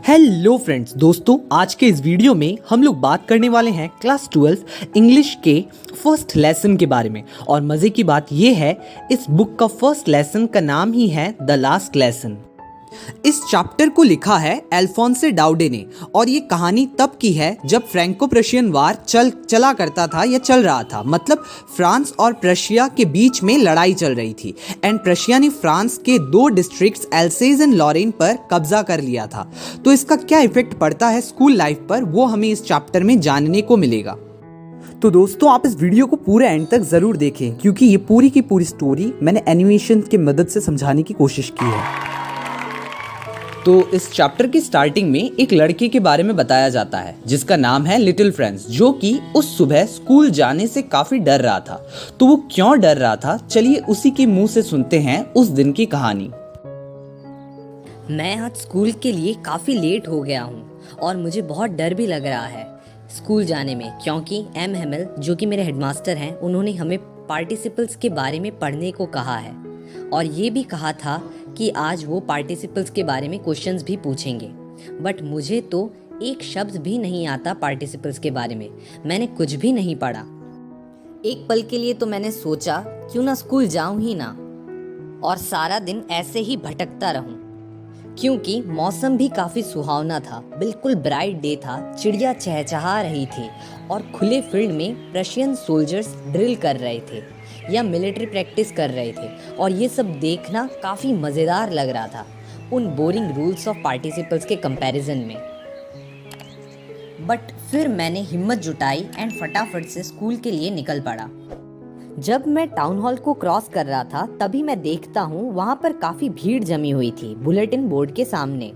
Hello friends, दोस्तों आज के इस वीडियो में हम लोग बात करने वाले हैं क्लास 12 इंग्लिश के फर्स्ट लेसन के बारे में। और मज़े की बात यह है, इस बुक का फर्स्ट लेसन का नाम ही है द लास्ट लेसन। इस चैप्टर को लिखा है अल्फोंसे डाउडे ने और ये कहानी तब की है जब फ्रैंको प्रशियन वार चला करता था या चल रहा था। मतलब फ्रांस और प्रशिया के बीच में लड़ाई चल रही थी एंड प्रशिया ने फ्रांस के 2 डिस्ट्रिक्ट्स एल्सेज एंड लॉरेन पर कब्जा कर लिया था। तो इसका क्या इफेक्ट पड़ता है स्कूल लाइफ पर, वो हमें इस चैप्टर में जानने को मिलेगा। तो दोस्तों आप इस वीडियो को पूरे एंड तक ज़रूर देखें क्योंकि ये पूरी की पूरी स्टोरी मैंने एनिमेशन की मदद से समझाने की कोशिश की है। तो इस चैप्टर की स्टार्टिंग में एक लड़के के बारे में बताया जाता है जिसका नाम है लिटिल फ्रांस, जो कि उस सुबह स्कूल जाने से काफी डर रहा था। तो वो क्यों डर रहा था, चलिए उसी के मुंह से सुनते हैं उस दिन की कहानी। मैं आज स्कूल के लिए काफ़ी लेट हो गया हूँ और मुझे बहुत डर भी लग रहा है स्कूल जाने में, क्योंकि एम हेमल जो कि मेरे हेडमास्टर हैं, उन्होंने हमें पार्टिसिपल्स के बारे में पढ़ने को कहा है और ये भी कहा था कि आज वो पार्टिसिपल्स के बारे में क्वेश्चंस भी पूछेंगे। बट मुझे तो एक शब्द भी नहीं आता पार्टिसिपल्स के बारे में, मैंने कुछ भी नहीं पढ़ा। एक पल के लिए तो मैंने सोचा क्यों ना स्कूल जाऊं ही ना और सारा दिन ऐसे ही भटकता रहूं, क्योंकि मौसम भी काफ़ी सुहावना था, बिल्कुल ब्राइट डे था, चिड़िया चहचहा रही थी और खुले फील्ड में रशियन सोल्जर्स ड्रिल कर रहे थे या मिलिट्री प्रैक्टिस कर रहे थे और ये सब देखना काफ़ी मज़ेदार लग रहा था उन बोरिंग रूल्स ऑफ पार्टिसिपल्स के कंपैरिजन में। बट फिर मैंने हिम्मत जुटाई एंड फटाफट से स्कूल के लिए निकल पड़ा। जब मैं टाउन हॉल को क्रॉस कर रहा था तभी मैं देखता हूँ वहाँ पर काफ़ी भीड़ जमी हुई थी बुलेटिन बोर्ड के सामने।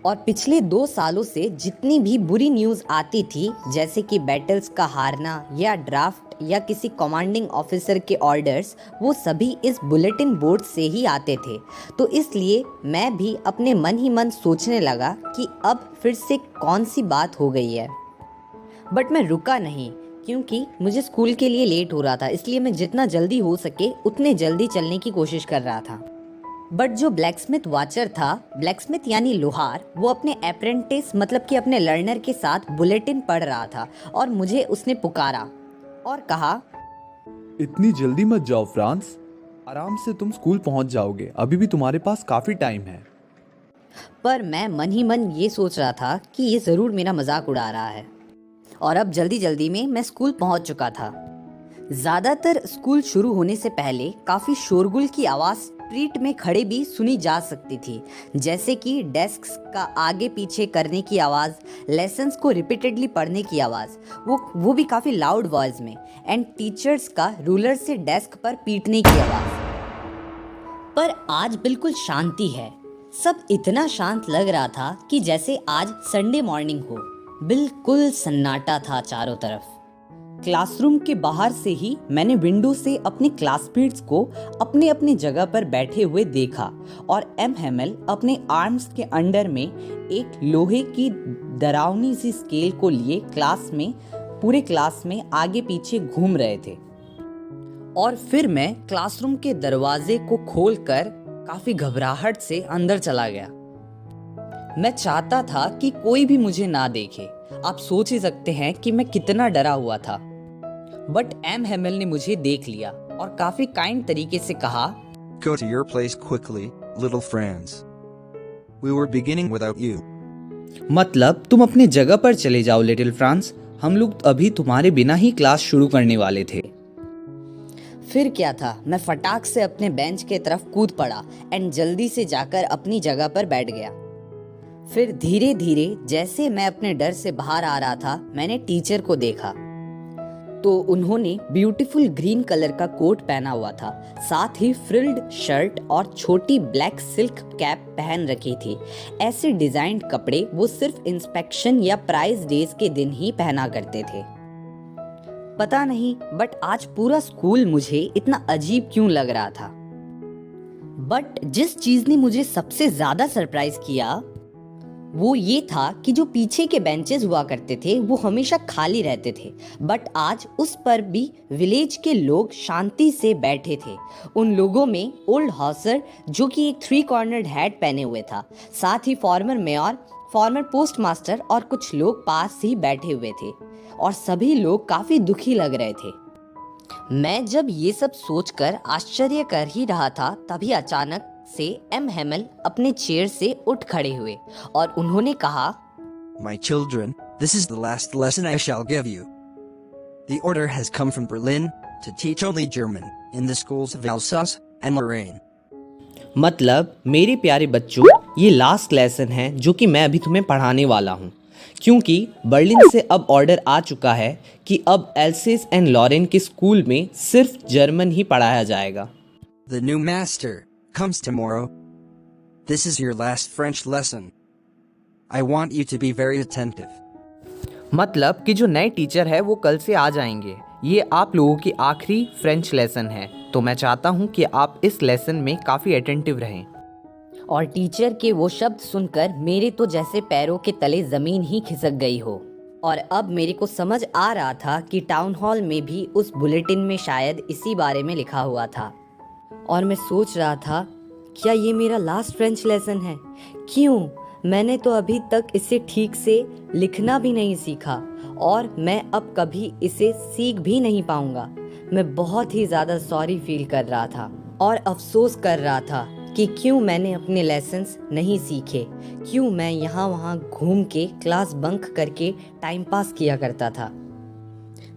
और पिछले 2 सालों से जितनी भी बुरी न्यूज़ आती थी, जैसे कि बैटल्स का हारना या ड्राफ्ट या किसी कमांडिंग ऑफिसर के ऑर्डर्स, वो सभी इस बुलेटिन बोर्ड से ही आते थे। तो इसलिए मैं भी अपने मन ही मन सोचने लगा कि अब फिर से कौन सी बात हो गई है। बट मैं रुका नहीं क्योंकि मुझे स्कूल के लिए लेट हो रहा था, इसलिए मैं जितना जल्दी हो सके उतने जल्दी चलने की कोशिश कर रहा था। बट जो ब्लैकस्मिथ वाचर था, ब्लैकस्मिथ यानी लोहार, वो अपने अप्रेंटिस मतलब कि अपने लर्नर के साथ बुलेटिन पढ़ रहा था और मुझे उसने पुकारा और कहा, इतनी जल्दी मत जाओ फ्रांस, आराम से तुम स्कूल पहुंच जाओगे, अभी भी तुम्हारे पास काफी टाइम है। पर मैं मन ही मन ये सोच रहा था कि ये ज़रूर मेरा मजाक उड़ा रहा है और अब जल्दी जल्दी में मैं स्कूल पहुंच चुका था। ज़्यादातर स्कूल शुरू होने से पहले काफ़ी शोरगुल की आवाज़ स्ट्रीट में खड़े भी सुनी जा सकती थी, जैसे कि डेस्क्स का आगे पीछे करने की आवाज़, लेसन्स को रिपीटेडली पढ़ने की आवाज़, वो भी काफ़ी लाउड वॉइस में, एंड टीचर्स का रूलर से डेस्क पर पीटने की आवाज़। पर आज बिल्कुल शांति है, सब इतना शांत लग रहा था कि जैसे आज संडे मॉर्निंग हो। बिल्कुल सन्नाटा था चारों तरफ। क्लासरूम के बाहर से ही मैंने विंडो से अपने क्लासमेट्स को अपने अपने जगह पर बैठे हुए देखा और एम हेमल अपने आर्म्स के अंडर में एक लोहे की डरावनी सी स्केल को लिए पूरे क्लास में आगे पीछे घूम रहे थे। और फिर मैं क्लासरूम के दरवाजे को खोलकर काफी घबराहट से अंदर चला गया। मैं चाहता था कि कोई भी मुझे ना देखे। आप सोच ही सकते हैं कि मैं कितना डरा हुआ था। बट एम हेमल ने मुझे देख लिया और काफी काइंड तरीके से कहा, Go to your place quickly, little Franz. We were beginning without you. मतलब तुम अपने जगह पर चले जाओ लिटिल फ्रांस, हम लोग अभी तुम्हारे बिना ही क्लास शुरू करने वाले थे। फिर क्या था, मैं फटाक से अपने बेंच के तरफ कूद पड़ा एंड जल्दी से जाकर अपनी जगह पर बैठ गया। फिर धीरे धीरे जैसे मैं अपने डर से बाहर आ रहा था, मैंने टीचर को देखा तो उन्होंने ब्यूटीफुल ग्रीन कलर का कोट पहना हुआ था, साथ ही फ्रिल्ड शर्ट और छोटी ब्लैक सिल्क कैप पहन रखी थी। ऐसे डिजाइन्ड कपड़े वो सिर्फ इंस्पेक्शन या प्राइज डेज के दिन ही पहना करते थे। पता नहीं, बट आज पूरा स्कूल मुझे इतना अजीब क्यों लग रहा था। बट जिस चीज ने मुझे सबसे ज्यादा सरप्राइज किया वो ये था कि जो पीछे के बेंचेस हुआ करते थे वो हमेशा खाली रहते थे, बट आज उस पर भी विलेज के लोग शांति से बैठे थे। उन लोगों में ओल्ड हॉसर जो कि एक 3 कॉर्नर्ड हैट पहने हुए था, साथ ही फॉर्मर मेयर फॉर्मर पोस्टमास्टर और कुछ लोग पास ही बैठे हुए थे और सभी लोग काफी दुखी लग रहे थे। मैं जब ये सब सोचकर आश्चर्य कर ही रहा था, तभी अचानक से एम हेमल अपने चेयर से उठ खड़े हुए और उन्होंने कहा, My children, this is the last lesson I shall give you. The order has come from Berlin to teach only German in the schools of Alsace and Lorraine. मतलब मेरे प्यारे बच्चों, ये लास्ट लेसन है जो कि मैं अभी तुम्हें पढ़ाने वाला हूँ, क्योंकि बर्लिन से अब ऑर्डर आ चुका है कि अब एल्सेस एंड लॉरेन के स्कूल में सिर्फ जर्मन ही पढ़ाया जाएगा। The new master comes tomorrow. This is your last French lesson. I want you to be very attentive. मतलब कि जो नए टीचर है वो कल से आ जाएंगे। ये आप लोगों की आखिरी फ्रेंच लेसन है, तो मैं चाहता हूँ कि आप इस लेसन में काफ़ी अटेंटिव रहें। और टीचर के वो शब्द सुनकर मेरे तो जैसे पैरों के तले जमीन ही खिसक गई हो। और अब मेरे को समझ आ रहा था कि टाउन हॉल में भी उस बुलेटिन में शायद इसी बारे में लिखा हुआ था। और मैं सोच रहा था, क्या ये मेरा लास्ट फ्रेंच लेसन है? क्यों? मैंने तो अभी तक इसे ठीक से लिखना भी नहीं सीखा और मैं अब कभी इसे सीख भी नहीं पाऊंगा। मैं बहुत ही ज़्यादा सॉरी फील कर रहा था और अफसोस कर रहा था कि क्यों मैंने अपने लेसन्स नहीं सीखे, क्यों मैं यहाँ वहाँ घूम के क्लास बंक करके टाइम पास किया करता था।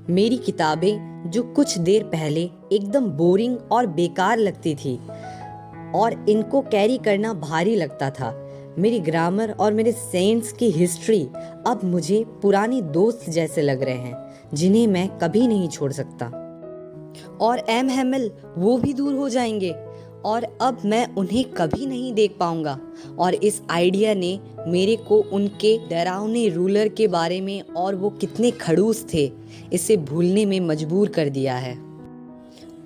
मेरी किताबें जो कुछ देर पहले एकदम बोरिंग और बेकार लगती थी और इनको कैरी करना भारी लगता था, मेरी ग्रामर और मेरे सेंट्स की हिस्ट्री अब मुझे पुरानी दोस्त जैसे लग रहे हैं जिन्हें मैं कभी नहीं छोड़ सकता। और एम हेमल वो भी दूर हो जाएंगे और अब मैं उन्हें कभी नहीं देख पाऊंगा। और इस आइडिया ने मेरे को उनके डरावने रूलर के बारे में और वो कितने खड़ूस थे इसे भूलने में मजबूर कर दिया है।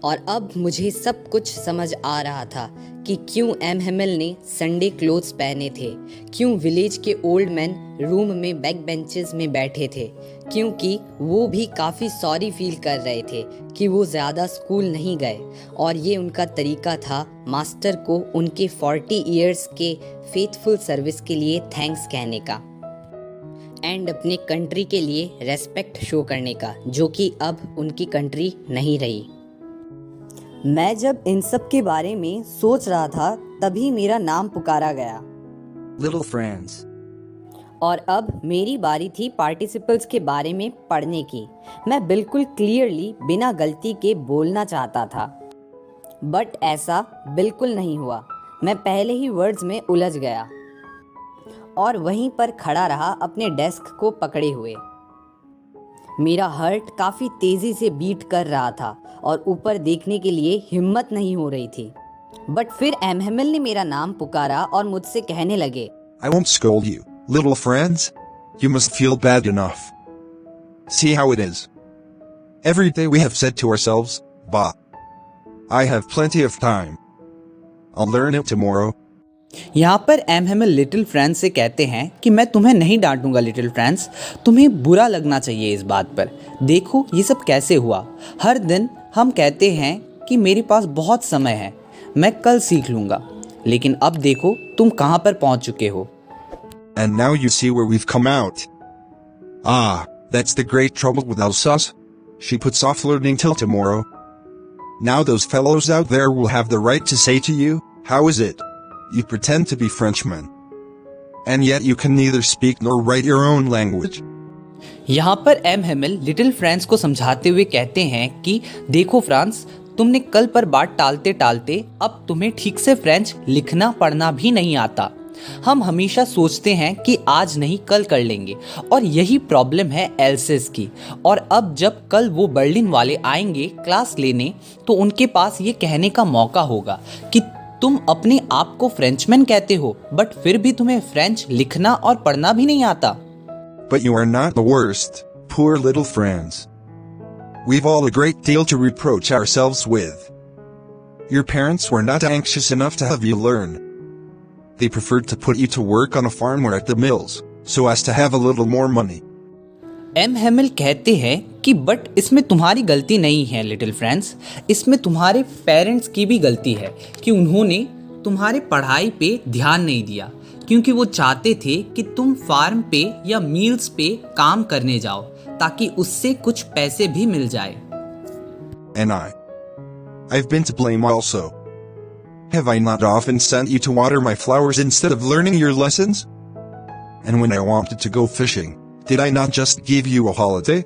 और अब मुझे सब कुछ समझ आ रहा था कि क्यों एम हेमल ने संडे क्लोथ्स पहने थे, क्यों विलेज के ओल्ड मैन रूम में बैक बेंचेस में बैठे थे, क्योंकि वो भी काफ़ी सॉरी फील कर रहे थे कि वो ज़्यादा स्कूल नहीं गए और ये उनका तरीका था मास्टर को उनके 40 इयर्स के फेथफुल सर्विस के लिए थैंक्स कहने का एंड अपने कंट्री के लिए रेस्पेक्ट शो करने का, जो कि अब उनकी कंट्री नहीं रही। मैं जब इन सब के बारे में सोच रहा था तभी मेरा नाम पुकारा गया। Little Franz. और अब मेरी बारी थी पार्टिसिपल्स के बारे में पढ़ने की। मैं बिल्कुल क्लियरली बिना गलती के बोलना चाहता था, बट ऐसा बिल्कुल नहीं हुआ। मैं पहले ही वर्ड्स में उलझ गया और वहीं पर खड़ा रहा अपने डेस्क को पकड़े हुए। मेरा हार्ट काफ़ी तेज़ी से बीट कर रहा था और ऊपर देखने के लिए हिम्मत नहीं हो रही थी। बट फिर एम हेमल ने मेरा नाम पुकारा और मुझसे कहने लगे, I won't scold you, little Franz. You must feel bad enough. See how it is. Every day we have said to ourselves, bah, I have plenty of time. I'll learn it tomorrow. यहाँ पर M Hemal little friends से कहते हैं कि मैं तुम्हें नहीं डांटूंगा little friends, तुम्हें बुरा लगना चाहिए इस बात पर। देखो ये सब कैसे हुआ। हर दिन हम कहते हैं कि मेरे पास बहुत समय है, मैं कल सीख लूँगा, लेकिन अब देखो तुम कहाँ पर पहुँच चुके हो। And now you see where we've come out. Ah, that's the great trouble with Alsace. She puts off learning till tomorrow. Now those fellows out there will have the right to say to you, how is it? You pretend to be Frenchmen. And yet you can neither speak nor write your own language. यहाँ पर M Hemal little France को समझाते हुए कहते हैं कि देखो France, तुमने कल पर बात टालते टालते अब तुम्हें ठीक से फ्रेंच लिखना पढ़ना भी नहीं आता। हम हमेशा सोचते हैं कि आज नहीं कल कर लेंगे, और यही प्रॉब्लम है एल्सेस की। और अब जब कल वो बर्लिन वाले आएंगे क्लास लेने, तो उनके पास ये कहने का मौका होगा कि तुम अपने आप को फ्रेंचमैन कहते हो, बट फिर भी तुम्हें फ्रेंच लिखना और पढ़ना भी नहीं आता। But you are not the worst, poor little Franz. We've all a great deal to reproach ourselves with. Your parents were not anxious enough to have you learn. They preferred to put you to work on a farm or at the mills, so as to have a little more money. एम हेमल कहते हैं कि but इसमें तुम्हारी गलती नहीं है लिटिल फ्रेंड्स, इसमें तुम्हारे पेरेंट्स की भी गलती है कि उन्होंने तुम्हारे पढ़ाई पे ध्यान नहीं दिया, क्योंकि वो चाहते थे कि तुम फार्म पे या मील्स पे काम करने जाओ ताकि उससे कुछ पैसे भी मिल जाए। And I've been to blame also. Have I not often sent you to water my flowers instead of learning your lessons? And when I wanted to go fishing, did I not just give you a holiday?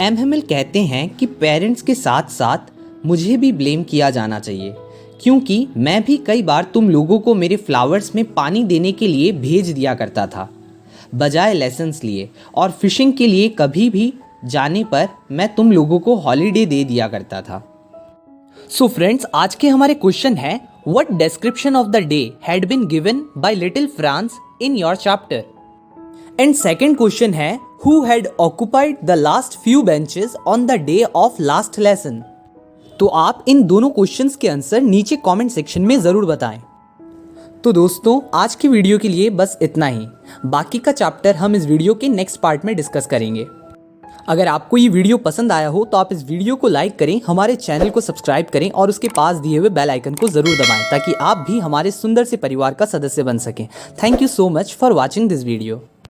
एम हेमिल कहते हैं कि parents के साथ साथ मुझे भी ब्लेम किया जाना चाहिए, क्योंकि मैं भी कई बार तुम लोगों को मेरे फ्लावर्स में पानी देने के लिए भेज दिया करता था बजाय लेसन्स लिए, और फिशिंग के लिए कभी भी जाने पर मैं तुम लोगों को हॉलीडे दे दिया करता था। सो फ्रेंड्स, आज के हमारे क्वेश्चन है what description of the day had been given by little Franz in your chapter. And second question है who had occupied the last few benches on the day of last lesson. तो आप इन दोनों questions के answer नीचे comment section में ज़रूर बताएं। तो दोस्तों, आज की वीडियो के लिए बस इतना ही। बाकी का चैप्टर हम इस वीडियो के नेक्स्ट पार्ट में डिस्कस करेंगे। अगर आपको ये वीडियो पसंद आया हो तो आप इस वीडियो को लाइक करें, हमारे चैनल को सब्सक्राइब करें और उसके पास दिए हुए बेल आइकन को ज़रूर दबाएं ताकि आप भी हमारे सुंदर से परिवार का सदस्य बन सकें। Thank you so much for watching this video.